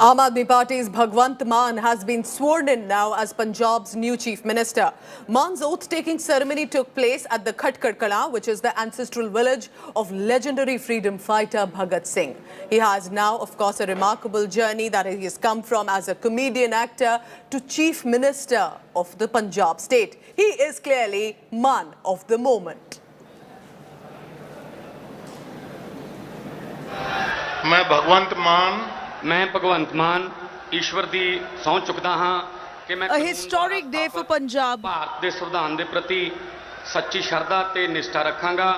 Aam Aadmi Party's Bhagwant Mann has been sworn in now as Punjab's new Chief Minister. Mann's oath-taking ceremony took place at the Khatkar Kalan, which is the ancestral village of legendary freedom fighter Bhagat Singh. He has now, of course, a remarkable journey that he has come from as a comedian actor to Chief Minister of the Punjab state. He is clearly man of the moment. मैं भगवंत मान मैं भगवंत मान ईश्वर दी सौं चुकदा हां कि मैं A historic day for Punjab. Bharat दे संविधान दे प्रति सच्ची श्रद्धा ते निष्ठा रखांगा.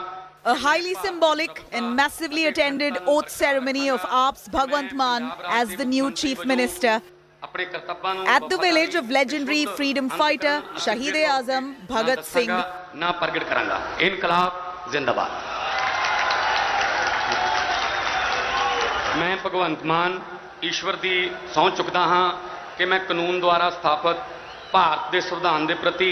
A highly symbolic and massively attended oath ceremony of AAP's Bhagwant Mann as the new Chief Minister. At the village of legendary freedom fighter Shaheed-e-Azam Bhagat Singh. ना प्रगट करांगा. इनकलाब जिंदाबाद. मैं भगवंत मान ईश्वर दी सौं चुकदा हां कि मैं कानून द्वारा स्थापित भारत दे संविधान दे प्रति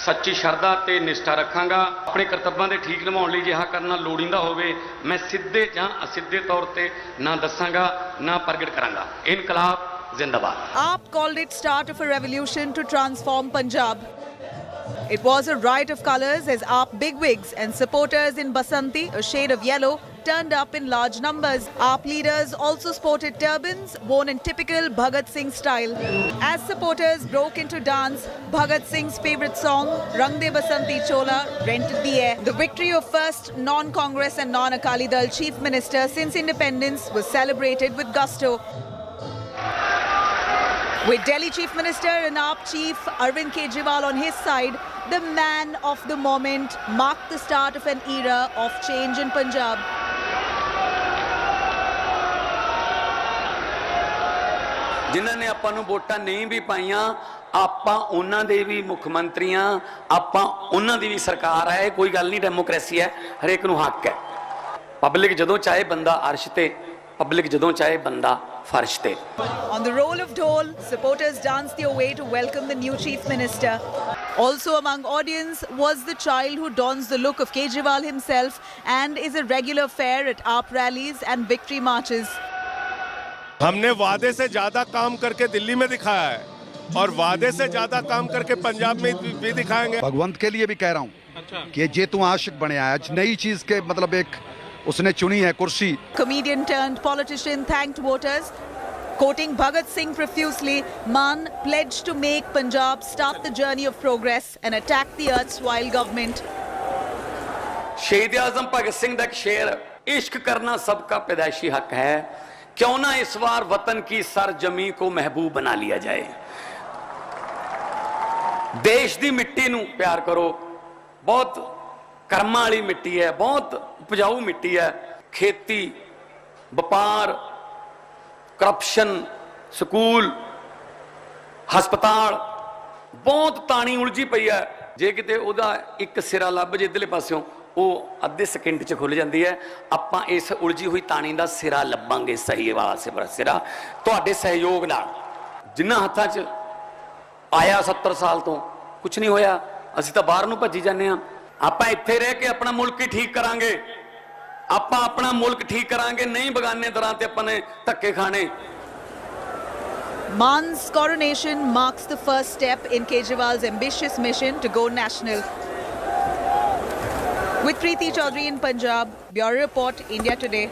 सच्ची श्रद्धा ते निष्ठा रखांगा. अपने कर्तव्यां दे ठीक निभाउण लई जिहा करना लोड़ींदा होवे मैं सिद्धे जां असिद्धे तौर ते ना दस्सांगा ना प्रगट करांगा. इनकलाब जिंदाबाद. AAP called it start of a revolution to transform Punjab. It was a riot of colours as AAP bigwigs and supporters in Basanti, a shade of yellow, turned up in large numbers. AAP leaders also sported turbans worn in typical Bhagat Singh style. As supporters broke into dance, Bhagat Singh's favourite song, Rang De Basanti Chola, rented the air. The victory of first non-Congress and non-Akali Dal Chief Minister since independence was celebrated with gusto. With Delhi Chief Minister and AAP Chief Arvind Kejriwal on his side, the man of the moment marked the start of an era of change in Punjab. जिन्हां ने आपां नूं वोटां नहीं भी पाईयां आपां उन्हां दे भी मुख मंत्रियां आपां उन्हां दी भी सरकार है. कोई गल नहीं, डेमोक्रेसी है, हरेक नूं हक है. पब्लिक जदों चाहे बंदा अर्श ते पब्लिक जदों चाहे बंदा फर्श ते. On the roll of dole, supporters danced their way to welcome the new Chief Minister. Also among audience was the child who dons the look of Kejriwal himself and is a regular fare at AAP rallies and victory marches. हमने वादे से ज्यादा काम करके दिल्ली में दिखाया है और वादे से ज्यादा काम करके पंजाब में भी दिखाएंगे. भगवंत के लिए भी कह रहा हूँ कि जे तू आशिक बने आज नई चीज के मतलब एक उसने चुनी है कुर्सी. Comedian turned politician thanked voters. Quoting Bhagat Singh profusely, Mann pledged to make Punjab start the journey of progress and attack the erstwhile government. शहीद-ए-आज़म Bhagat Singh दा एक शेर, इश्क करना सबका पैदाइशी हक है, क्यों ना इस बार वतन की सरजमी को महबूब बना लिया जाए. देश दी मिट्टी नूं प्यार करो. बहुत कर्मां वाली मिट्टी है, बहुत उपजाऊ मिट्टी है. खेती, व्यापार, करप्शन, स्कूल, हस्पताल बहुत तानी उलझी पई है. जे किते ओदा एक सिरा लभ जे इधरले पासों ਉਹ ਅੱਧੇ ਸਕਿੰਟ 'ਚ ਖੁੱਲ ਜਾਂਦੀ ਹੈ. ਆਪਾਂ ਇਸ ਉਲਝੀ ਹੋਈ ਤਾਣੀ ਦਾ ਸਿਰਾ ਲੱਭਾਂਗੇ, ਸਹੀ ਵਾਸੇ ਪਰ ਸਿਰਾ ਤੁਹਾਡੇ ਸਹਿਯੋਗ ਨਾਲ. ਜਿੰਨਾ ਹੱਥਾਂ 'ਚ ਆਇਆ 70 ਸਾਲ ਤੋਂ ਕੁਝ ਨਹੀਂ ਹੋਇਆ. ਅਸੀਂ ਤਾਂ ਬਾਹਰ ਨੂੰ ਭੱਜੀ ਜਾਂਦੇ ਹਾਂ. ਆਪਾਂ ਇੱਥੇ ਰਹਿ ਕੇ ਆਪਣਾ ਮੁਲਕ ਹੀ ਠੀਕ ਕਰਾਂਗੇ. ਆਪਾਂ ਆਪਣਾ ਮੁਲਕ ਠੀਕ ਕਰਾਂਗੇ, ਨਹੀਂ ਬਗਾਨੇ ਦਰਾਂ ਤੇ ਆਪਾਂ ਨੇ ਧੱਕੇ ਖਾਣੇ. Mann's coronation marks the first step in Kejriwal's ambitious mission to go national. With Preeti Chaudhary in Punjab, Bureau Report, India Today.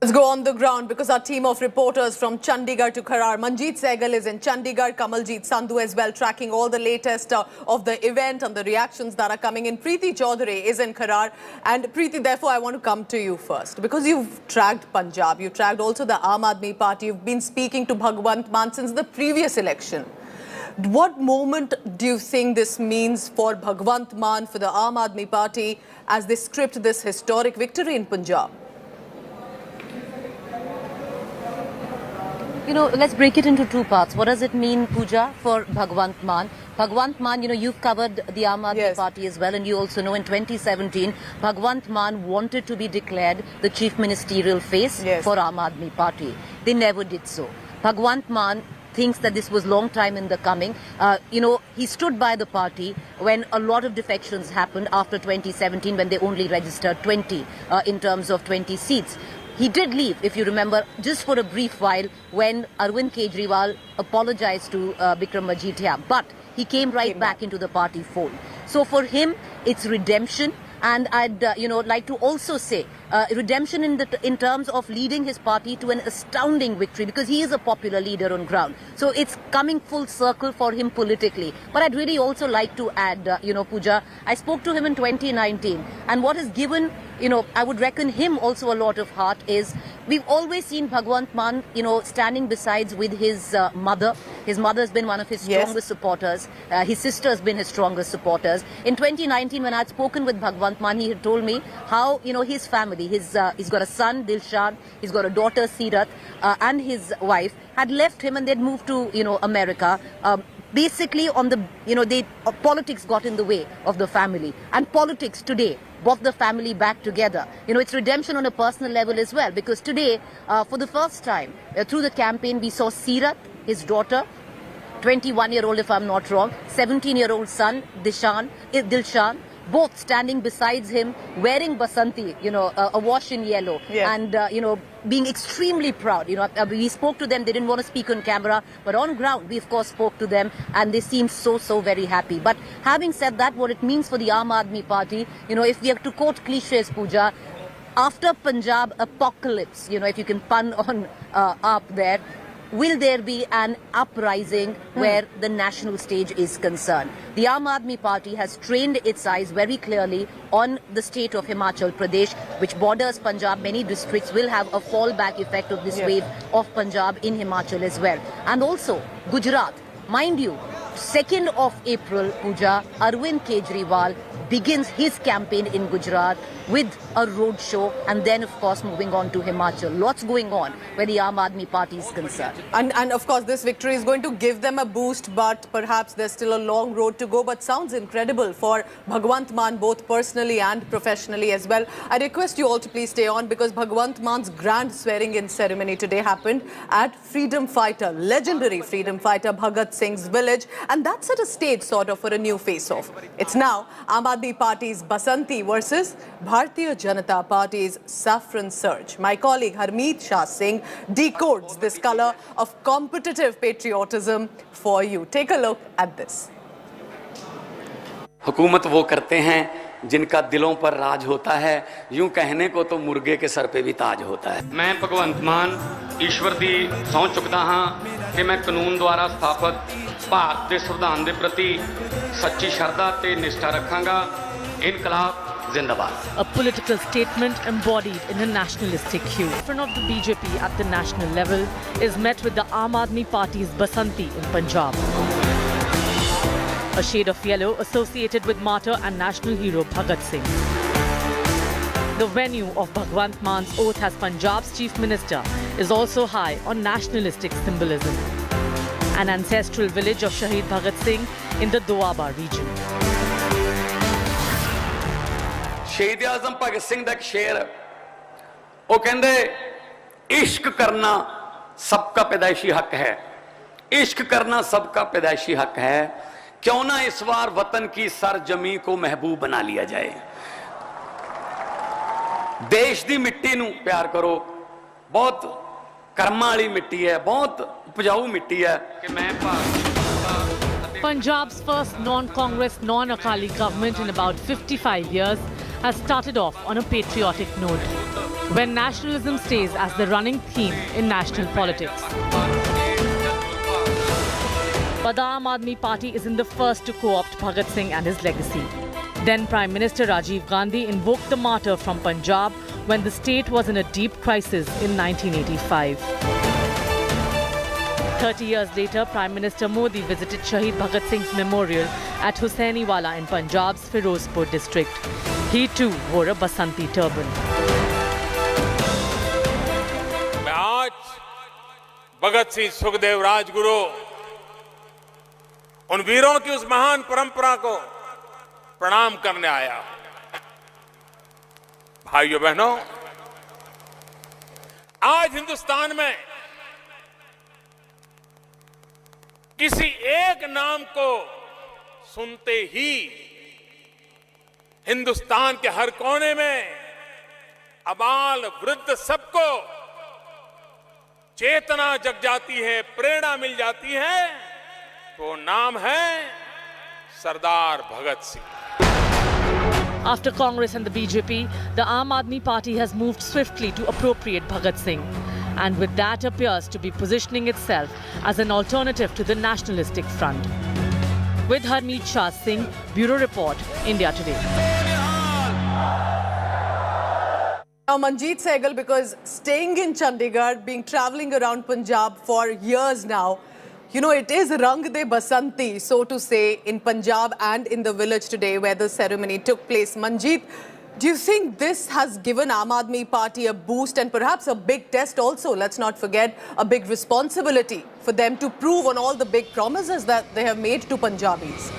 Let's go on the ground because our team of reporters from Chandigarh to Kharar. Manjeet Sehgal is in Chandigarh, Kamaljeet Sandhu as well, tracking all the latest of the event and the reactions that are coming in. Preeti Chaudhary is in Kharar. And Preeti, therefore, I want to come to you first because you've tracked Punjab. You've tracked also the Aam Aadmi Party. You've been speaking to Bhagwant Mann since the previous election. What moment do you think this means for Bhagwant Mann, for the Aam Aadmi Party, as they script this historic victory in Punjab? You know, let's break it into two parts. What does it mean, Pooja, for Bhagwant Mann? Bhagwant Mann, you know, you've covered the Aam Aadmi Party as well, and you also know in 2017, Bhagwant Mann wanted to be declared the chief ministerial face for Aam Aadmi Party. They never did so. Bhagwant Mann thinks that this was long time in the coming. You know, he stood by the party when a lot of defections happened after 2017 when they only registered 20 in terms of 20 seats. He did leave, if you remember, just for a brief while when Arvind Kejriwal apologized to Bikram Majithia. But he came right back into the party fold. So for him, it's redemption. And I'd, like to also say redemption in terms of leading his party to an astounding victory, because he is a popular leader on ground. So it's coming full circle for him politically. But I'd really also like to add, Pooja, I spoke to him in 2019, and what has given, I would reckon him also a lot of heart is we've always seen Bhagwant Mann, standing besides with his mother. His mother has been one of his strongest supporters. His sister has been his strongest supporters. In 2019, when I'd spoken with Bhagwant Mann, he had told me how, his family, he's got a son, Dilshan, he's got a daughter, Seerat, and his wife had left him and they'd moved to, America. Basically on the, politics got in the way of the family. And politics today brought the family back together. It's redemption on a personal level as well, because today, for the first time, through the campaign, we saw Seerat, his daughter, 21-year-old if I'm not wrong, 17-year-old son, Dilshan, both standing besides him, wearing basanti, a wash in yellow, and, being extremely proud. We spoke to them, they didn't want to speak on camera, but on ground, we of course spoke to them, and they seemed so very happy. But having said that, what it means for the Aam Aadmi Party, if we have to quote cliches, Pooja, after Punjab apocalypse, if you can pun on up there, will there be an uprising where the national stage is concerned? The Aam Aadmi Party has trained its eyes very clearly on the state of Himachal Pradesh, which borders Punjab. Many districts will have a fallback effect of this wave of Punjab in Himachal as well. And also Gujarat. Mind you, 2nd of April, Pooja, Arvind Kejriwal begins his campaign in Gujarat with a road show, and then of course moving on to Himachal. Lots going on where the Aam Aadmi Party is concerned. And of course this victory is going to give them a boost, but perhaps there's still a long road to go. But sounds incredible for Bhagwant Mann, both personally and professionally as well. I request you all to please stay on, because Bhagwant Mann's grand swearing-in ceremony today happened at freedom fighter, legendary freedom fighter Bhagat Singh's village, and that set a stage sort of for a new face-off. It's now Aam Aadmi Party's Basanti versus Bharatiya Janata Party's Saffron Surge. My colleague Harmeet Shah Singh decodes this color of competitive patriotism for you. Take a look at this. हुकूमत वो करते हैं जिनका दिलों पर राज होता है, यूं कहने को तो मुर्गे के सर पे भी ताज होता है। मैं भगवंत मान ईश्वर दी सौं चुकदा हां कि मैं कानून द्वारा स्थापित भारत के संविधान के प्रति सच्ची श्रद्धा ते निष्ठा रखांगा। इनकलाब जिंदाबाद। A political statement embodied in a nationalistic hue. In front of the BJP at the national level is met with the Aam Aadmi Party's Basanti in Punjab. A shade of yellow associated with martyr and national hero Bhagat Singh. The venue of Bhagwant Mann's oath as Punjab's Chief Minister is also high on nationalistic symbolism. An ancestral village of Shaheed Bhagat Singh in the Doaba region. शहीद आजम भगत सिंह का एक शेर, वो कहते इश्क करना सबका पैदाइशी हक है, इश्क करना सबका पैदाइशी हक है, क्यों ना इस बार वतन की सरजमी को महबूब बना लिया जाए। देश की मिट्टी नू प्यार करो, बहुत कर्मा वाली मिट्टी है, बहुत उपजाऊ मिट्टी है। Punjab's first non-Congress, non-Akali government in about 55 years has started off on a patriotic note, when nationalism stays as the running theme in national politics. But the Aam Aadmi Party isn't the first to co-opt Bhagat Singh and his legacy. Then Prime Minister Rajiv Gandhi invoked the martyr from Punjab when the state was in a deep crisis in 1985. 30 years later, Prime Minister Modi visited Shaheed Bhagat Singh's memorial at Hussainiwala in Punjab's Firozpur district. He too wore a Basanti turban. मैं आज भगत सिंह, सुखदेव, राजगुरु, उन वीरों की उस महान परंपरा को प्रणाम करने आया। भाइयों बहनों, आज हिंदुस्तान में किसी एक नाम को सुनते ही हिंदुस्तान के हर कोने में अबाल वृद्ध सबको चेतना जग जाती है, प्रेरणा मिल जाती है, तो नाम है सरदार Bhagat Singh. After Congress and the BJP, the Aam Aadmi Party has moved swiftly to appropriate Bhagat Singh, and with that appears to be positioning itself as an alternative to the nationalistic front. With Harmeet Shah Singh, Bureau Report, India Today. Now, Manjeet Sehgal, because staying in Chandigarh, traveling around Punjab for years now, you know, it is Rang De Basanti, so to say, in Punjab and in the village today where the ceremony took place. Manjeet, do you think this has given Aam Aadmi Party a boost and perhaps a big test also? Let's not forget a big responsibility for them to prove on all the big promises that they have made to Punjabis.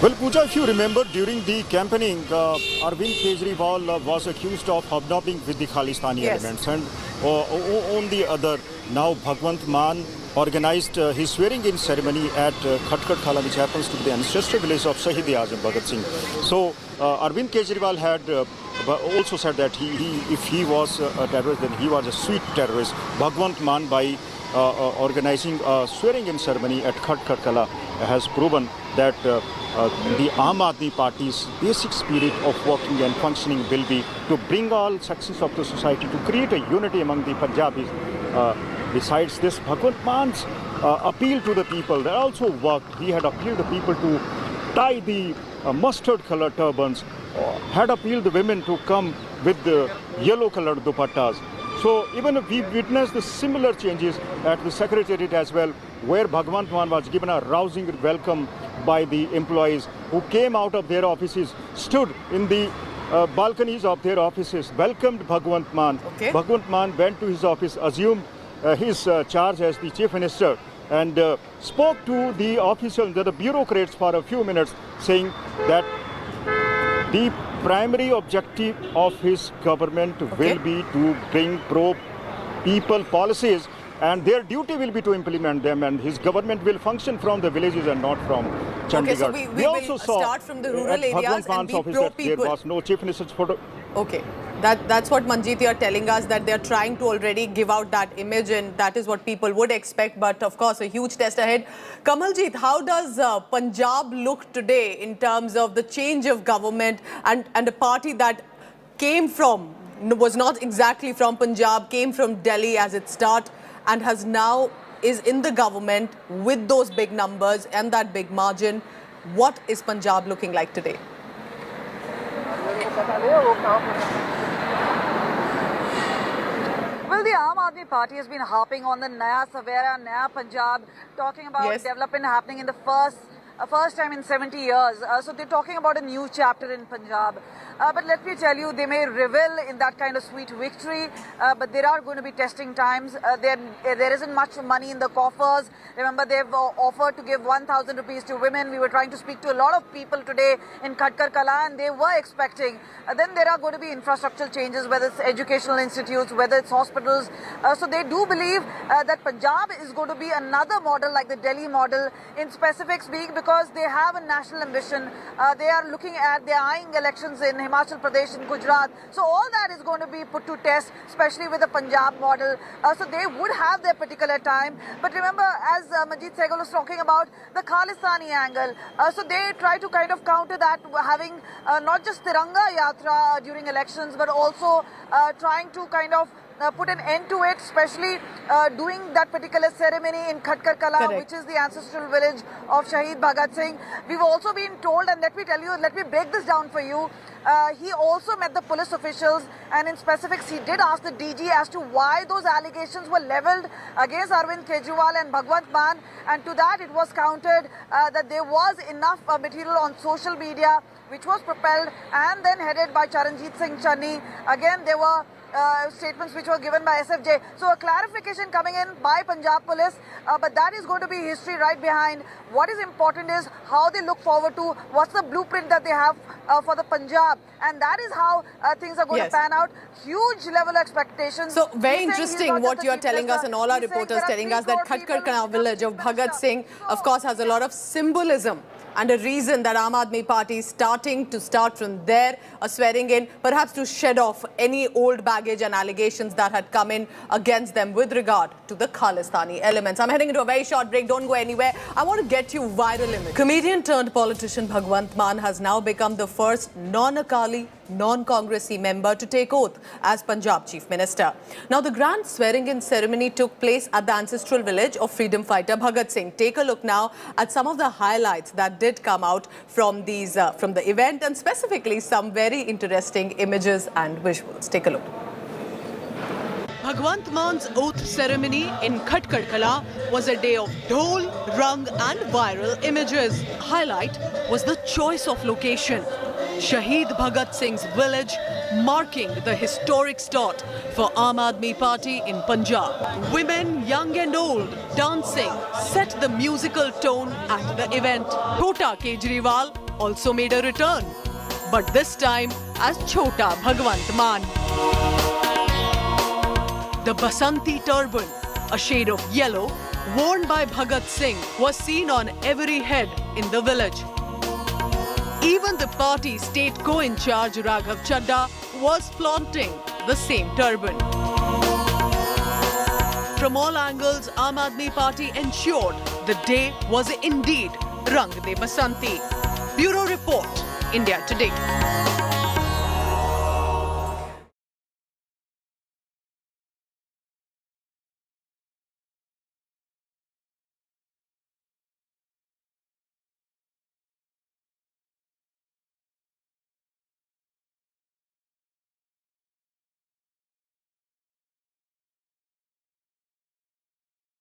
Well, Pooja, if you remember, during the campaigning, Arvind Kejriwal was accused of hobnobbing with the Khalistani elements. And on the other, now Bhagwant Mann organized his swearing-in ceremony at Khatkar Kalan, which happens to be the ancestral village of Shahid-e-Azam Bhagat Singh. So, Arvind Kejriwal had also said that if he was a terrorist, then he was a sweet terrorist. Bhagwant Mann, by organizing a swearing-in ceremony at Khatkar Kalan, has proven that the Aam Aadmi Party's basic spirit of working and functioning will be to bring all sections of the society, to create a unity among the Punjabis. Besides this, Bhagwant Mann's appeal to the people, that also worked. He had appealed to people to tie the mustard-colored turbans, had appealed the women to come with the yellow-colored dupattas. So even we witnessed the similar changes at the Secretariat as well, where Bhagwant Mann was given a rousing welcome by the employees who came out of their offices, stood in the balconies of their offices, welcomed Bhagwant Mann. Bhagwant Mann went to his office, assumed his charge as the Chief Minister, and spoke to the officials, the bureaucrats, for a few minutes, saying that the primary objective of his government will be to bring pro-people policies, and their duty will be to implement them, and his government will function from the villages and not from Chandigarh. Okay, so we also saw start from the rural areas and be pro-people. There was no Chief Minister's photo. Okay, that's what Manjeet, you are telling us, that they are trying to already give out that image, and that is what people would expect. But of course, a huge test ahead. Kamaljeet, how does Punjab look today in terms of the change of government and a party that came from, was not exactly from Punjab, came from Delhi as its start, and has now is in the government with those big numbers and that big margin? What is Punjab looking like today? Well, the Aam Aadmi Party has been harping on the Naya Savera, Naya Punjab, talking about development happening in the first time in 70 years. So they're talking about a new chapter in Punjab. But let me tell you, they may revel in that kind of sweet victory, but there are going to be testing times. There isn't much money in the coffers. Remember, they've offered to give 1,000 rupees to women. We were trying to speak to a lot of people today in Khatkar Kalan, and they were expecting. Then there are going to be infrastructural changes, whether it's educational institutes, whether it's hospitals. So they do believe that Punjab is going to be another model like the Delhi model in specific speak, because they have a national ambition. They are looking at, they are eyeing elections in Himachal Pradesh and Gujarat. So all that is going to be put to test, especially with the Punjab model. So they would have their particular time. But remember, as Manjeet Sehgal was talking about, the Khalistani angle. So they try to kind of counter that, having not just Tiranga Yatra during elections, but also trying to kind of put an end to it, especially doing that particular ceremony in Khatkar Kalan, which is the ancestral village of Shahid Bhagat Singh. We've also been told, and let me tell you, let me break this down for you. He also met the police officials, and in specifics, he did ask the DG as to why those allegations were levelled against Arvind Kejriwal and Bhagwant Mann, and to that it was countered that there was enough material on social media which was propelled and then headed by Charanjit Singh Channi. Again, there were statements which were given by SFJ. So a clarification coming in by Punjab Police, but that is going to be history right behind. What is important is how they look forward to, what's the blueprint that they have for the Punjab, and that is how things are going to pan out. Huge level expectations. So very interesting what you are telling us, and all our reporters telling us that Khatkar Kalan village of Bhagat Singh, of course, has a lot of symbolism and a reason that Aam Aadmi Party is start from there, swearing in, perhaps to shed off any old baggage and allegations that had come in against them with regard to the Khalistani elements. I'm heading into a very short break. Don't go anywhere. I want to get you viral image. Comedian turned politician Bhagwant Mann has now become the first non-Akali, non-Congressy member to take oath as Punjab Chief Minister. Now, the grand swearing-in ceremony took place at the ancestral village of freedom fighter Bhagat Singh. Take a look now at some of the highlights that did come out from these from the event, and specifically some very interesting images and visuals. Take a look. Bhagwant Mann's oath ceremony in Khatkar Kalan was a day of dhol, rang and viral images. Highlight was the choice of location. Shaheed Bhagat Singh's village, marking the historic start for Aam Aadmi Party in Punjab. Women, young and old, dancing set the musical tone at the event. Chota Kejriwal also made a return, but this time as Chota Bhagwant Mann. The Basanti turban, a shade of yellow, worn by Bhagat Singh, was seen on every head in the village. Even the party state co-in-charge Raghav Chadda was flaunting the same turban. From all angles, Aam Aadmi Party ensured the day was indeed Rang de Basanti. Bureau Report, India Today.